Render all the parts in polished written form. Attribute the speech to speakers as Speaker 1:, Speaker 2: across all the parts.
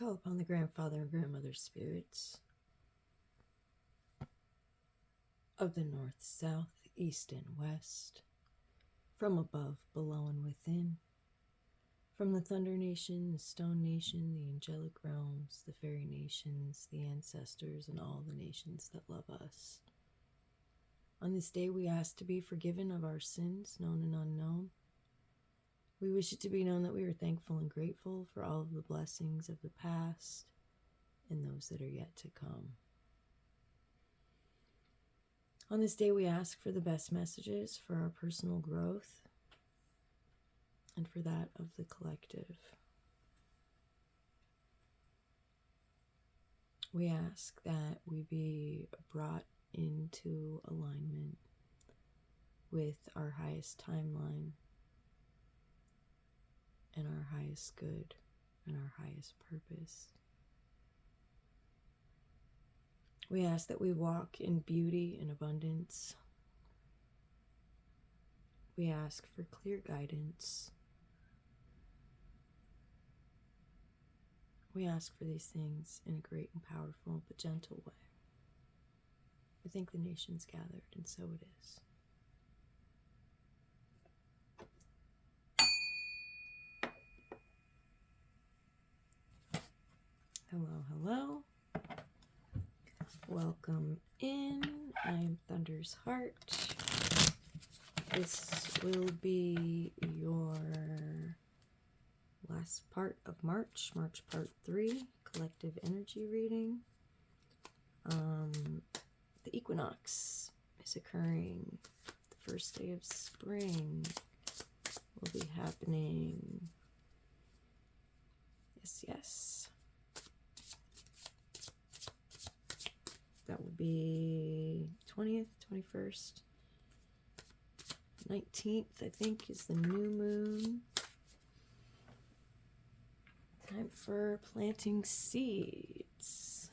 Speaker 1: call upon the grandfather and grandmother spirits of the north, south, east, and west, from above, below, and within, from the Thunder Nation, the Stone Nation, the Angelic Realms, the Fairy Nations, the ancestors, and all the nations that love us. On this day, we ask to be forgiven of our sins, known and unknown. We wish it to be known that we are thankful and grateful for all of the blessings of the past and those that are yet to come. On this day, we ask for the best messages for our personal growth and for that of the collective. We ask that we be brought into alignment with our highest timeline and our highest good and our highest purpose. We ask that we walk in beauty and abundance. We ask for clear guidance. We ask for these things in a great and powerful but gentle way. We thank the nations gathered, and so it is. Hello, hello. Welcome in. I'm Thunder's Heart. This will be your last part of March Part 3, collective energy reading. The equinox is occurring. The first day of spring will be happening. Yes. That will be 20th, 21st, 19th, I think, is the new moon. Time for planting seeds.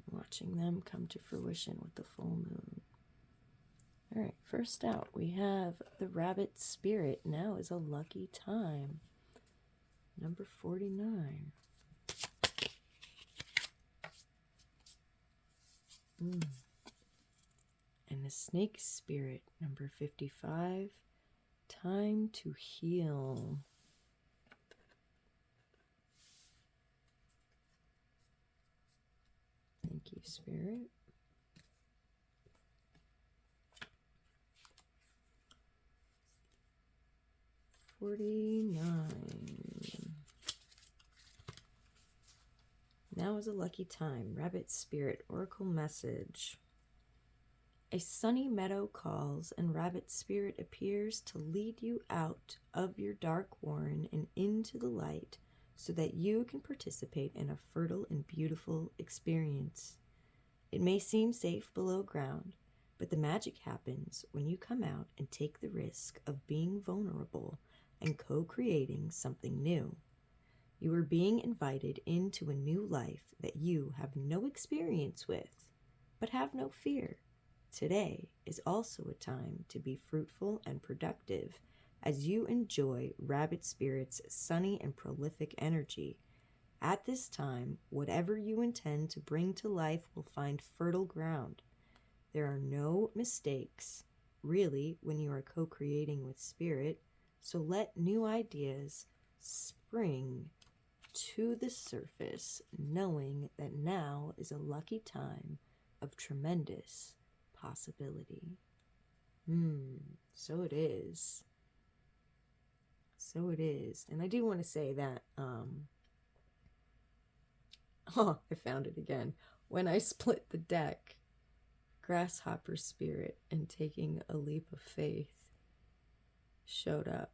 Speaker 1: Watching them come to fruition with the full moon. All right, first out, we have the rabbit spirit. Now is a lucky time. Number 49. And the snake spirit, number 55. Time to heal. Thank you, Spirit. Now is a lucky time. Rabbit Spirit, Oracle Message. A sunny meadow calls, and Rabbit Spirit appears to lead you out of your dark warren and into the light so that you can participate in a fertile and beautiful experience. It may seem safe below ground, but the magic happens when you come out and take the risk of being vulnerable and co-creating something new. You are being invited into a new life that you have no experience with, but have no fear. Today is also a time to be fruitful and productive as you enjoy Rabbit Spirit's sunny and prolific energy. At this time, whatever you intend to bring to life will find fertile ground. There are no mistakes, really, when you are co-creating with Spirit, so let new ideas spring to the surface, knowing that now is a lucky time of tremendous possibility. So it is. So it is. And I do want to say that, I found it again. When I split the deck, Grasshopper Spirit and Taking a Leap of Faith showed up.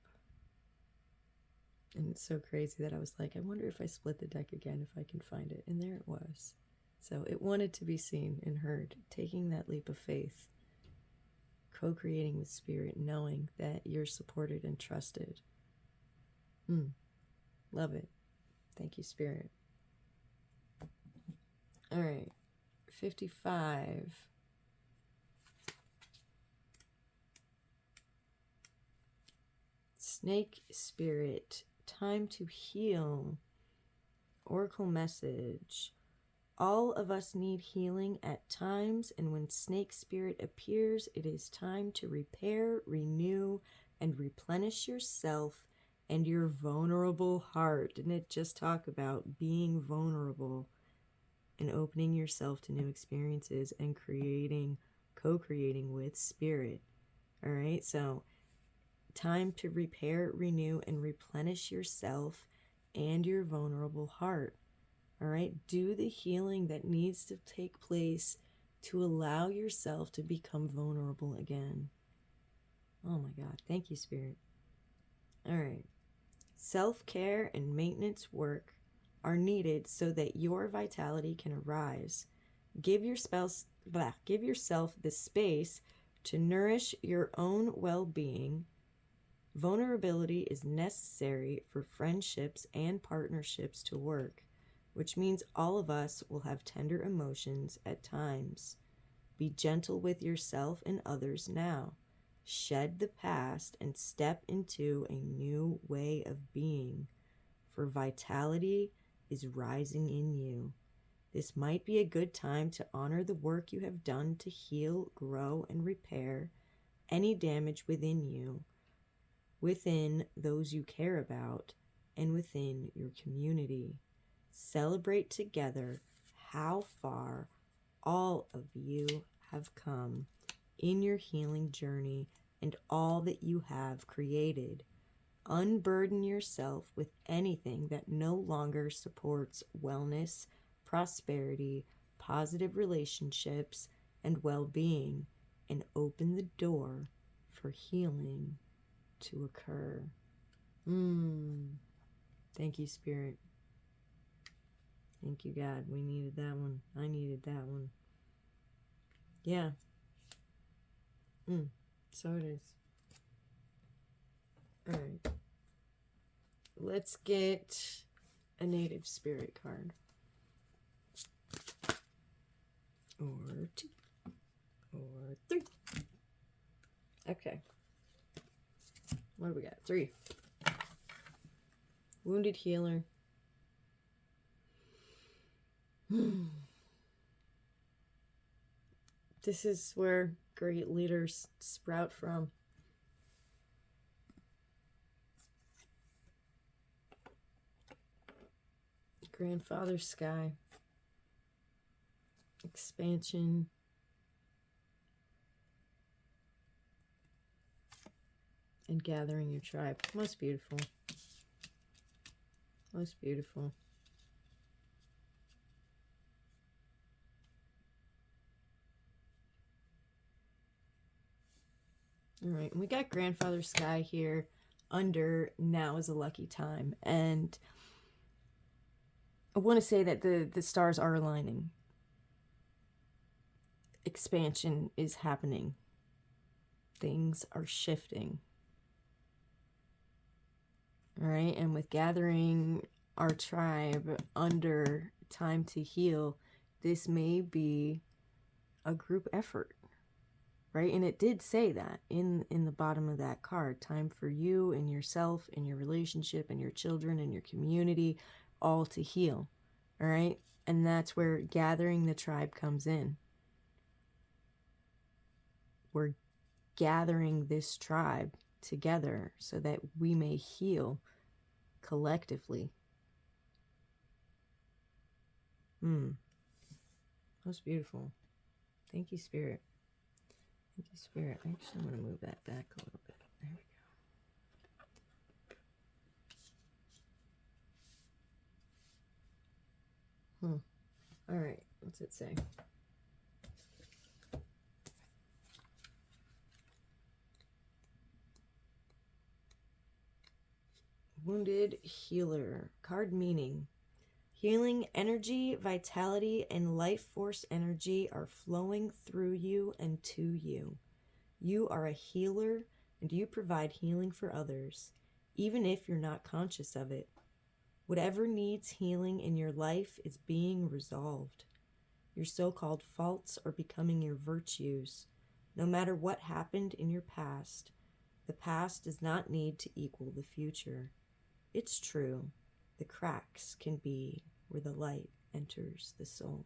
Speaker 1: And it's so crazy that I was like, I wonder if I split the deck again, if I can find it. And there it was. So it wanted to be seen and heard. Taking that leap of faith. Co-creating with Spirit, knowing that you're supported and trusted. Love it. Thank you, Spirit. All right. 55. Snake Spirit. Time to heal. Oracle message. All of us need healing at times, and when Snake Spirit appears, it is time to repair, renew, and replenish yourself and your vulnerable heart. Didn't it just talk about being vulnerable and opening yourself to new experiences and co-creating with Spirit? All right, so time to repair, renew, and replenish yourself and your vulnerable heart. All right, do the healing that needs to take place to allow yourself to become vulnerable again. Oh my God, thank you, Spirit. All right, self-care and maintenance work are needed so that your vitality can arise. Give yourself the space to nourish your own well-being. Vulnerability is necessary for friendships and partnerships to work, which means all of us will have tender emotions at times. Be gentle with yourself and others now. Shed the past and step into a new way of being, for vitality is rising in you. This might be a good time to honor the work you have done to heal, grow, and repair any damage within you, within those you care about, and within your community. Celebrate together how far all of you have come in your healing journey and all that you have created. Unburden yourself with anything that no longer supports wellness, prosperity, positive relationships, and well-being, and open the door for healing to occur. Thank you, Spirit. Thank you, God. We needed that one. I needed that one. Yeah. So it is. All right. Let's get a native spirit card. Or 2. Or 3. Okay. What do we got? 3. Wounded healer. This is where great leaders sprout from. Grandfather Sky. Expansion. And gathering your tribe. Most beautiful. Most beautiful. All right, we got Grandfather Sky here under Now is a Lucky Time. And I want to say that the stars are aligning. Expansion is happening. Things are shifting. All right, and with gathering our tribe under Time to Heal, this may be a group effort. Right? And it did say that in the bottom of that card. Time for you and yourself and your relationship and your children and your community all to heal. All right? And that's where gathering the tribe comes in. We're gathering this tribe together so that we may heal collectively. Most beautiful. Thank you, Spirit. Thank you, Spirit. I actually want to move that back a little bit. There we go. All right. What's it say? Wounded healer. Card meaning. Healing energy, vitality, and life force energy are flowing through you and to you. You are a healer and you provide healing for others, even if you're not conscious of it. Whatever needs healing in your life is being resolved. Your so-called faults are becoming your virtues. No matter what happened in your past, the past does not need to equal the future. It's true. The cracks can be where the light enters the soul.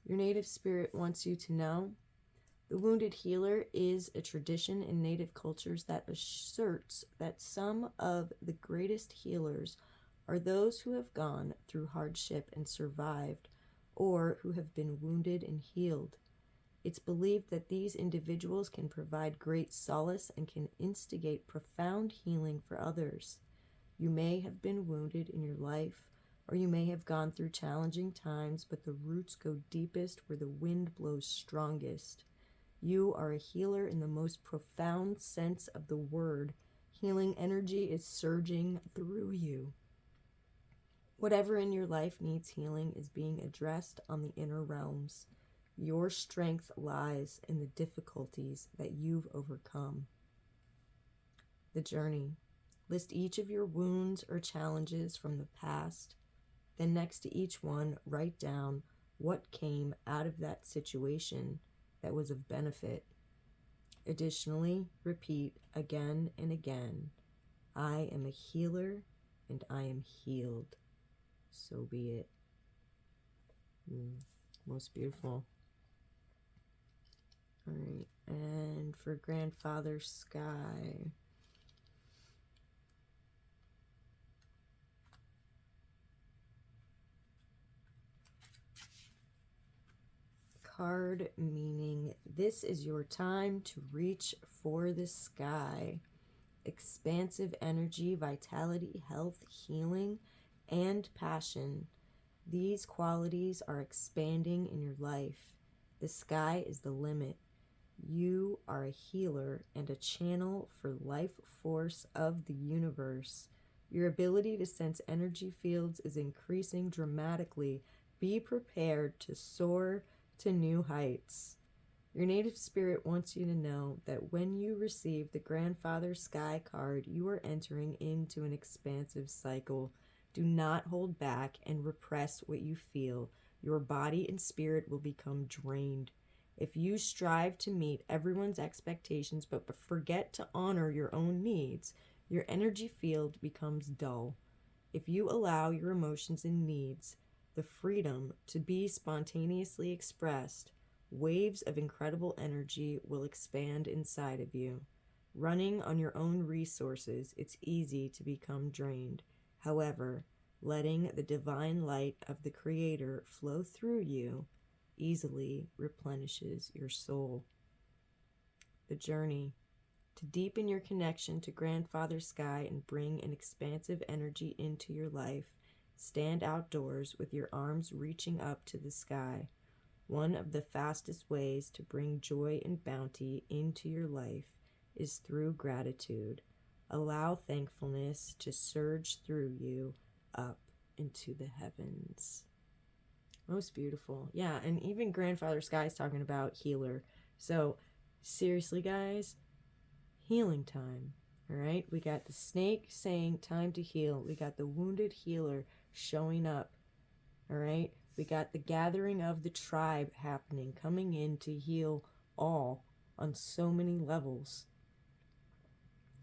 Speaker 1: Your native spirit wants you to know the wounded healer is a tradition in native cultures that asserts that some of the greatest healers are those who have gone through hardship and survived, or who have been wounded and healed. It's believed that these individuals can provide great solace and can instigate profound healing for others. You may have been wounded in your life, or you may have gone through challenging times, but the roots go deepest where the wind blows strongest. You are a healer in the most profound sense of the word. Healing energy is surging through you. Whatever in your life needs healing is being addressed on the inner realms. Your strength lies in the difficulties that you've overcome. The journey. List each of your wounds or challenges from the past. Then next to each one, write down what came out of that situation that was of benefit. Additionally, repeat again and again, I am a healer and I am healed. So be it. Most beautiful. All right, and for Grandfather Sky. Card meaning this is your time to reach for the sky. Expansive energy, vitality, health, healing, and passion. These qualities are expanding in your life. The sky is the limit. You are a healer and a channel for life force of the universe. Your ability to sense energy fields is increasing dramatically. Be prepared to soar to new heights. Your native spirit wants you to know that when you receive the Grandfather Sky card, you are entering into an expansive cycle. Do not hold back and repress what you feel. Your body and spirit will become drained. If you strive to meet everyone's expectations but forget to honor your own needs, your energy field becomes dull. If you allow your emotions and needs the freedom to be spontaneously expressed, waves of incredible energy will expand inside of you. Running on your own resources, it's easy to become drained. However, letting the divine light of the Creator flow through you easily replenishes your soul. The journey. To deepen your connection to Grandfather Sky and bring an expansive energy into your life, stand outdoors with your arms reaching up to the sky. One of the fastest ways to bring joy and bounty into your life is through gratitude. Allow thankfulness to surge through you up into the heavens. Most beautiful. Yeah, and even Grandfather Sky is talking about healer. So, seriously, guys, healing time. All right, we got the snake saying time to heal. We got the wounded healer showing up. All right, we got the gathering of the tribe happening, coming in to heal all on so many levels.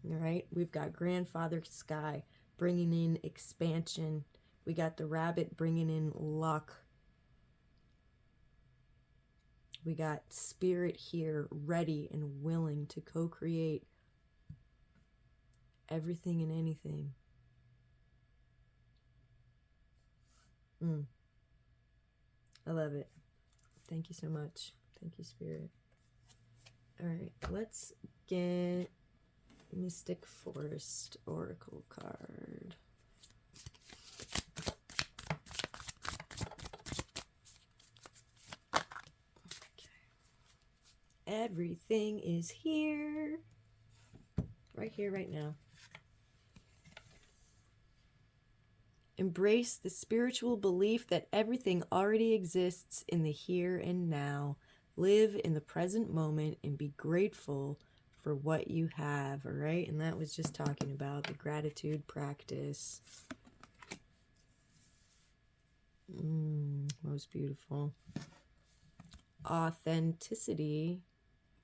Speaker 1: All right, we've got Grandfather Sky bringing in expansion. We got the rabbit bringing in luck. We got spirit here ready and willing to co-create everything and anything. I love it. Thank you so much. Thank you, Spirit. All right, let's get Mystic Forest Oracle card. Okay. Everything is here. Right here, right now. Embrace the spiritual belief that everything already exists in the here and now. Live in the present moment and be grateful for what you have, all right? And that was just talking about the gratitude practice. Most beautiful. Authenticity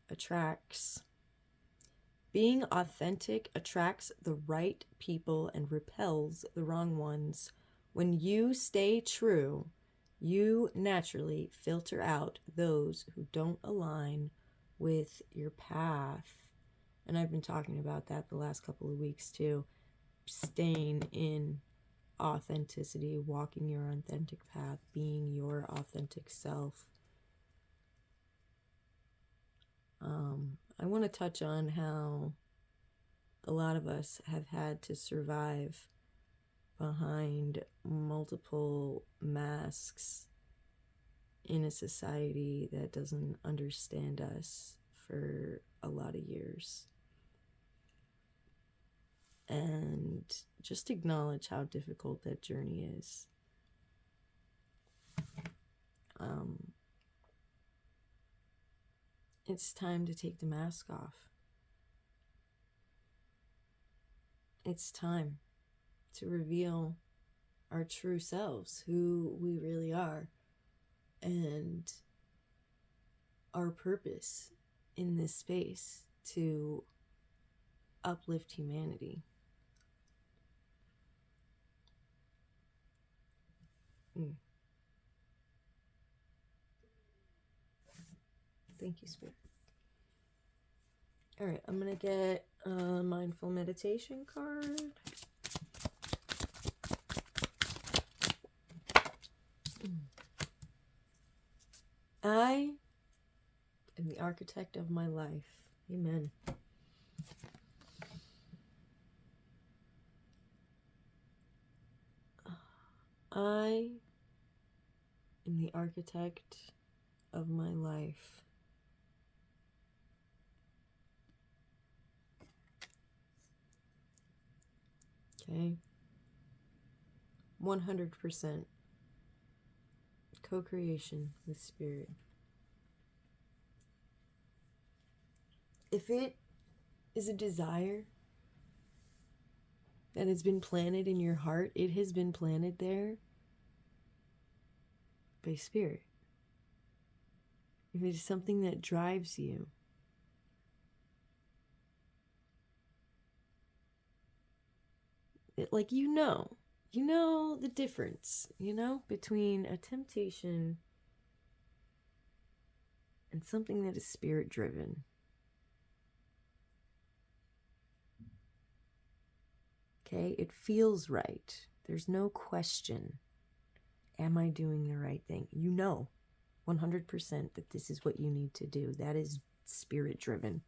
Speaker 1: attracts. Being authentic attracts the right people and repels the wrong ones. When you stay true, you naturally filter out those who don't align with your path. And I've been talking about that the last couple of weeks too. Staying in authenticity, walking your authentic path, being your authentic self. I want to touch on how a lot of us have had to survive behind multiple masks in a society that doesn't understand us for a lot of years. And just acknowledge how difficult that journey is. It's time to take the mask off. It's time to reveal our true selves, who we really are, and our purpose in this space to uplift humanity. Thank you, Spirit. All right, I'm going to get a mindful meditation card. I am the architect of my life. Amen. I am the architect of my life. Okay. 100% co-creation with Spirit. If it is a desire that has been planted in your heart, it has been planted there by Spirit. If it is something that drives you, like you know the difference, between a temptation and something that is Spirit driven. Okay, it feels right. There's no question. Am I doing the right thing? 100% that this is what you need to do. That is Spirit driven.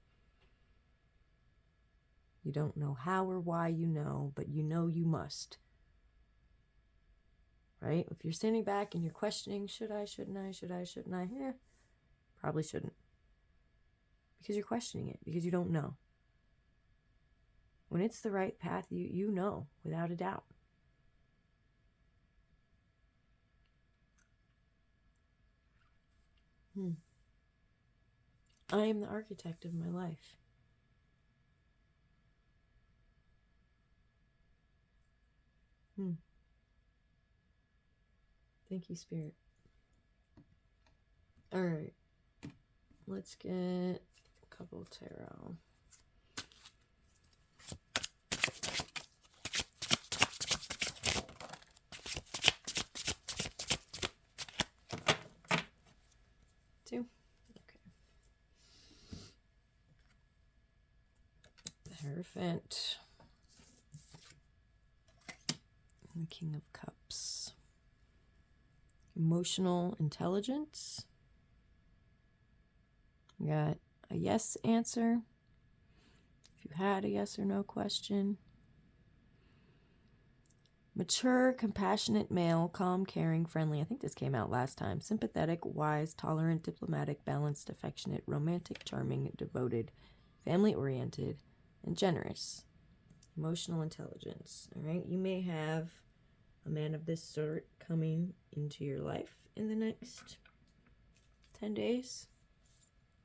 Speaker 1: You don't know how or why but you must. Right? If you're standing back and you're questioning, should I, shouldn't I? Probably shouldn't. Because you're questioning it, because you don't know. When it's the right path, you know, without a doubt. I am the architect of my life. Thank you, Spirit. All right. Let's get a couple of tarot. Two. Okay. The Hierophant. And the King of Cups. Emotional intelligence. We got a yes answer. If you had a yes or no question. Mature, compassionate male, calm, caring, friendly. I think this came out last time. Sympathetic, wise, tolerant, diplomatic, balanced, affectionate, romantic, charming, devoted, family-oriented, and generous. Emotional intelligence. All right. You may have a man of this sort coming into your life in the next 10 days.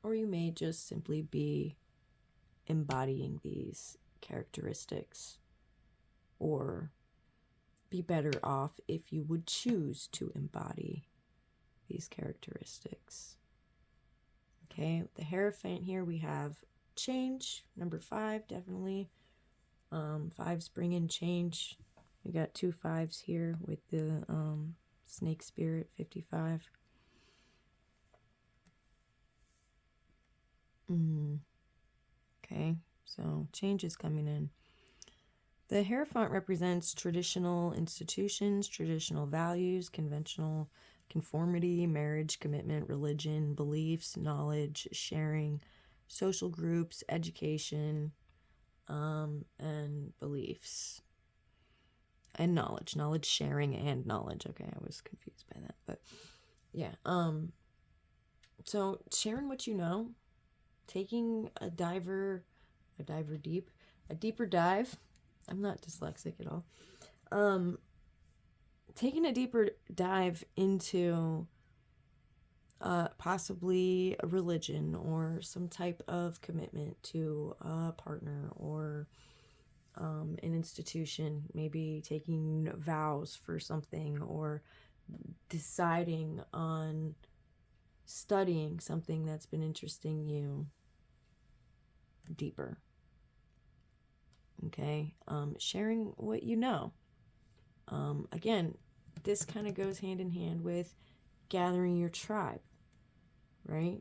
Speaker 1: Or you may just simply be embodying these characteristics. Or be better off if you would choose to embody these characteristics. Okay, with the Hierophant here we have change, number 5, definitely. 5's bring in change. We got 2 5s here with the snake spirit, 55. Okay, so change is coming in. The Hierophant represents traditional institutions, traditional values, conventional conformity, marriage, commitment, religion, beliefs, knowledge, sharing, social groups, education, and beliefs. And knowledge sharing and knowledge. Okay, I was confused by that, but yeah. So sharing what you know, taking a deeper dive. I'm not dyslexic at all. Taking a deeper dive into possibly a religion or some type of commitment to a partner or an institution, maybe taking vows for something or deciding on studying something that's been interesting you deeper. Okay, sharing what you know. Again, this kind of goes hand in hand with gathering your tribe, right?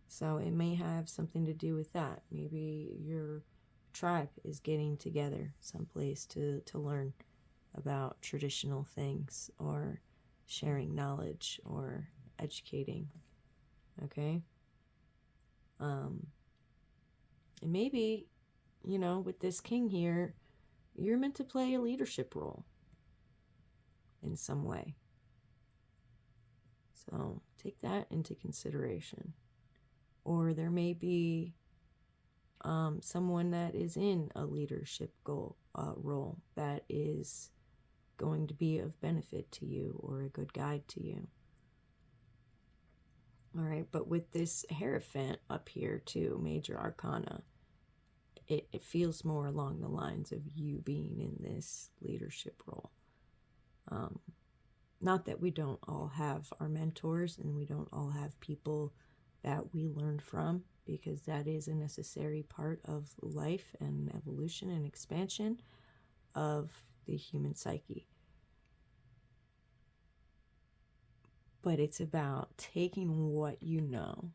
Speaker 1: So it may have something to do with that. Maybe your tribe is getting together someplace to learn about traditional things or sharing knowledge or educating. Okay? And maybe, with this king here, you're meant to play a leadership role in some way. So take that into consideration. Or there may be someone that is in a leadership role that is going to be of benefit to you or a good guide to you. All right, but with this Hierophant up here too, Major Arcana, it feels more along the lines of you being in this leadership role. Not that we don't all have our mentors and we don't all have people that we learn from, because that is a necessary part of life and evolution and expansion of the human psyche. But it's about taking what you know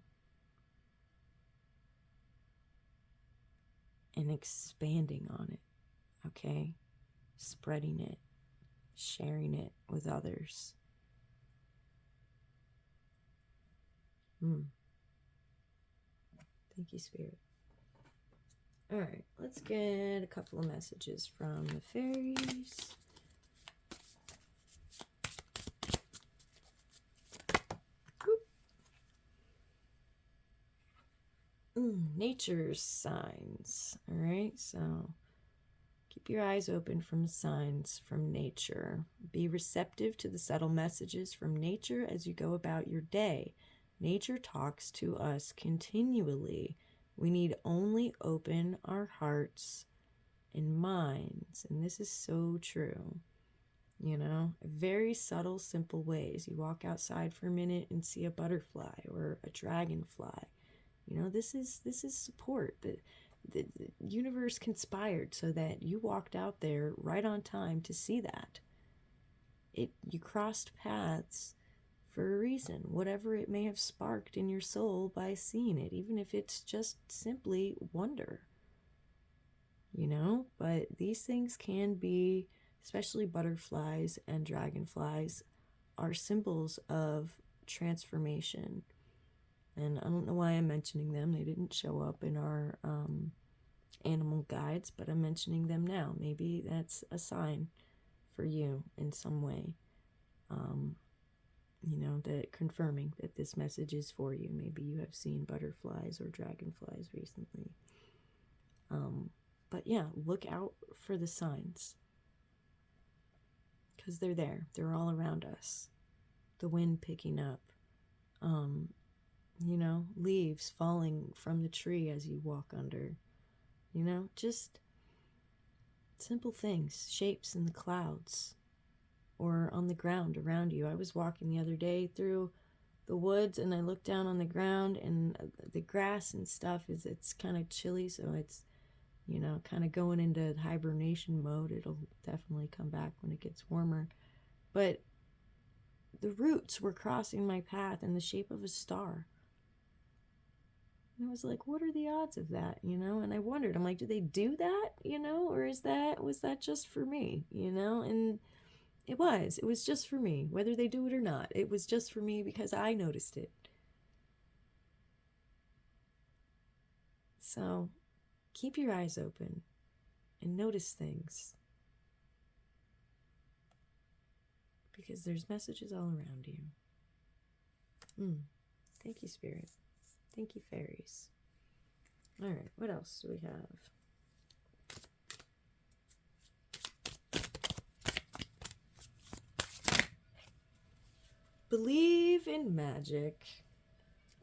Speaker 1: and expanding on it, okay? Spreading it, sharing it with others. Thank you, Spirit. All right, let's get a couple of messages from the fairies. Nature's signs. All right, so keep your eyes open from signs from nature. Be receptive to the subtle messages from nature as you go about your day. Nature talks to us continually. We need only open our hearts and minds. And this is so true. Very subtle, simple ways. You walk outside for a minute and see a butterfly or a dragonfly. This is support. The universe conspired so that you walked out there right on time to see that. You crossed paths for a reason, whatever it may have sparked in your soul by seeing it, even if it's just simply wonder. But these things can be, especially butterflies and dragonflies, are symbols of transformation. And I don't know why I'm mentioning them. They didn't show up in our animal guides, but I'm mentioning them now. Maybe that's a sign for you in some way. That confirming that this message is for you. Maybe you have seen butterflies or dragonflies recently. But yeah, look out for the signs. Because they're there. They're all around us. The wind picking up. Leaves falling from the tree as you walk under. Just simple things, shapes in the clouds or on the ground around you. I was walking the other day through the woods and I look down on the ground and the grass and stuff it's kind of chilly, so it's, you know, kind of going into hibernation mode. It'll definitely come back when it gets warmer. But the roots were crossing my path in the shape of a star. And I was like, what are the odds of that, you know? And I wondered, I'm like, do they do that, you know? Or was that just for me, you know? And it was just for me, whether they do it or not. It was just for me because I noticed it. So keep your eyes open and notice things, because there's messages all around you. Thank you, Spirit. Thank you, fairies. All right, what else do we have? Believe in magic.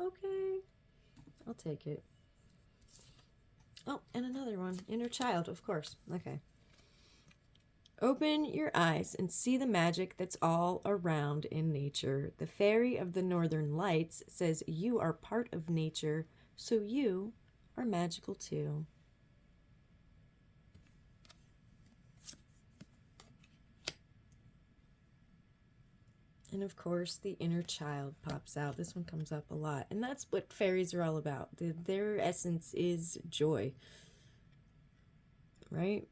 Speaker 1: Okay, I'll take it. Oh, and another one. Inner child, of course. Okay. Open your eyes and see the magic that's all around in nature. The fairy of the northern lights says you are part of nature, so you are magical too. And of course, the inner child pops out. This one comes up a lot. And that's what fairies are all about. Their essence is joy. Right?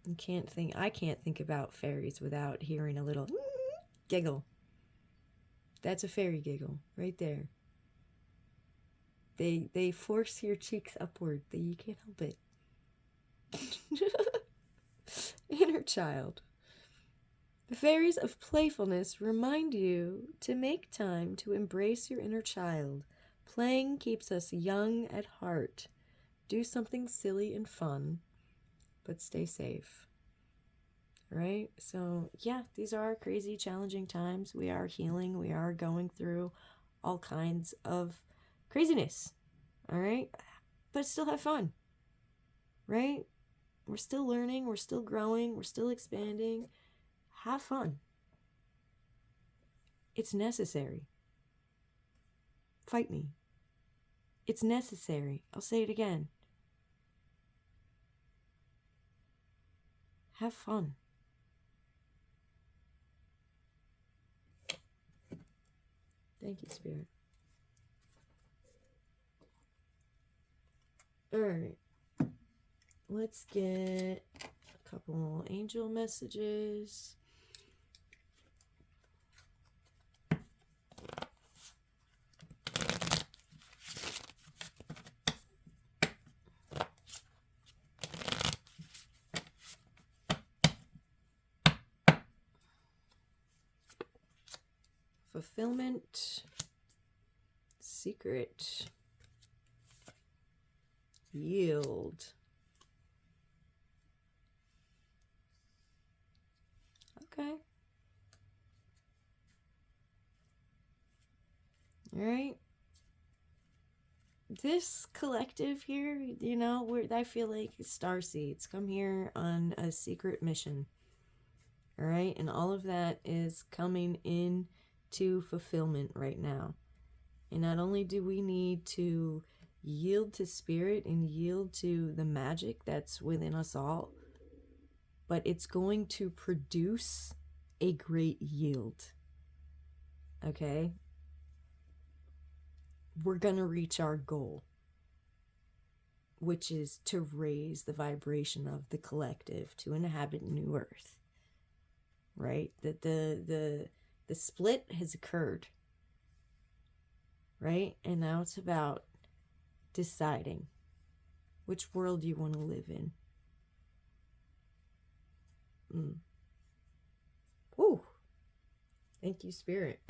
Speaker 1: I can't think about fairies without hearing a little giggle. That's a fairy giggle right there. They force your cheeks upward. You can't help it. Inner child. The fairies of playfulness remind you to make time to embrace your inner child. Playing keeps us young at heart. Do something silly and fun, but stay safe. Right? So, yeah, these are crazy, challenging times. We are healing. We are going through all kinds of craziness. All right? But still have fun. Right? We're still learning. We're still growing. We're still expanding. Have fun. It's necessary. Fight me. It's necessary. I'll say it again. Have fun. Thank you, Spirit. All right. Let's get a couple angel messages. Fulfillment, secret, yield. Okay. All right. This collective here, you know, I feel like star seeds come here on a secret mission. All right. And all of that is coming in to fulfillment right now. And not only do we need to yield to spirit and yield to the magic that's within us all, but it's going to produce a great yield. Okay? We're going to reach our goal, which is to raise the vibration of the collective to inhabit new earth. Right? That the split has occurred. Right? And now it's about deciding which world you want to live in. Ooh. Thank you, Spirit.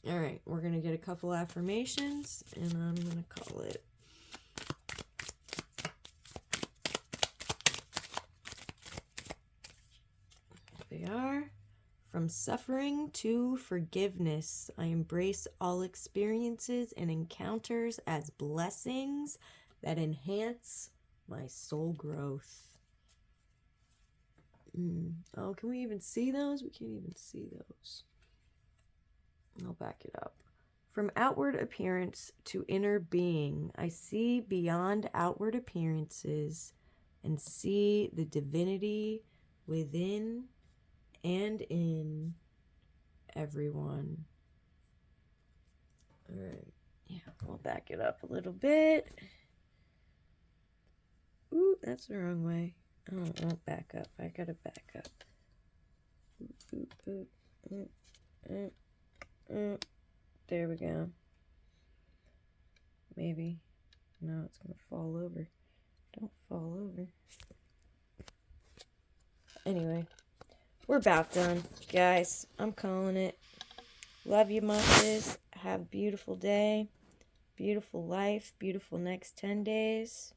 Speaker 1: All right, we're going to get a couple affirmations, and I'm going to call it. They are: from suffering to forgiveness, I embrace all experiences and encounters as blessings that enhance my soul growth. Oh, can we even see those? We can't even see those. I'll back it up. From outward appearance to inner being, I see beyond outward appearances and see the divinity within and in everyone. All right. Yeah, we'll back it up a little bit. Ooh, that's the wrong way. Oh, it won't back up. I gotta back up. There we go. Maybe. No, it's gonna fall over. Don't fall over. Anyway, we're about done, guys. I'm calling it. Love you muches. Have a beautiful day. Beautiful life. Beautiful next 10 days.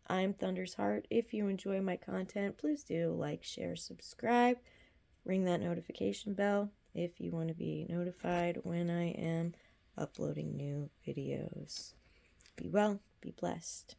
Speaker 1: I'm Thunder's Heart. If you enjoy my content, please do like, share, subscribe. Ring that notification bell if you want to be notified when I am uploading new videos. Be well, be blessed.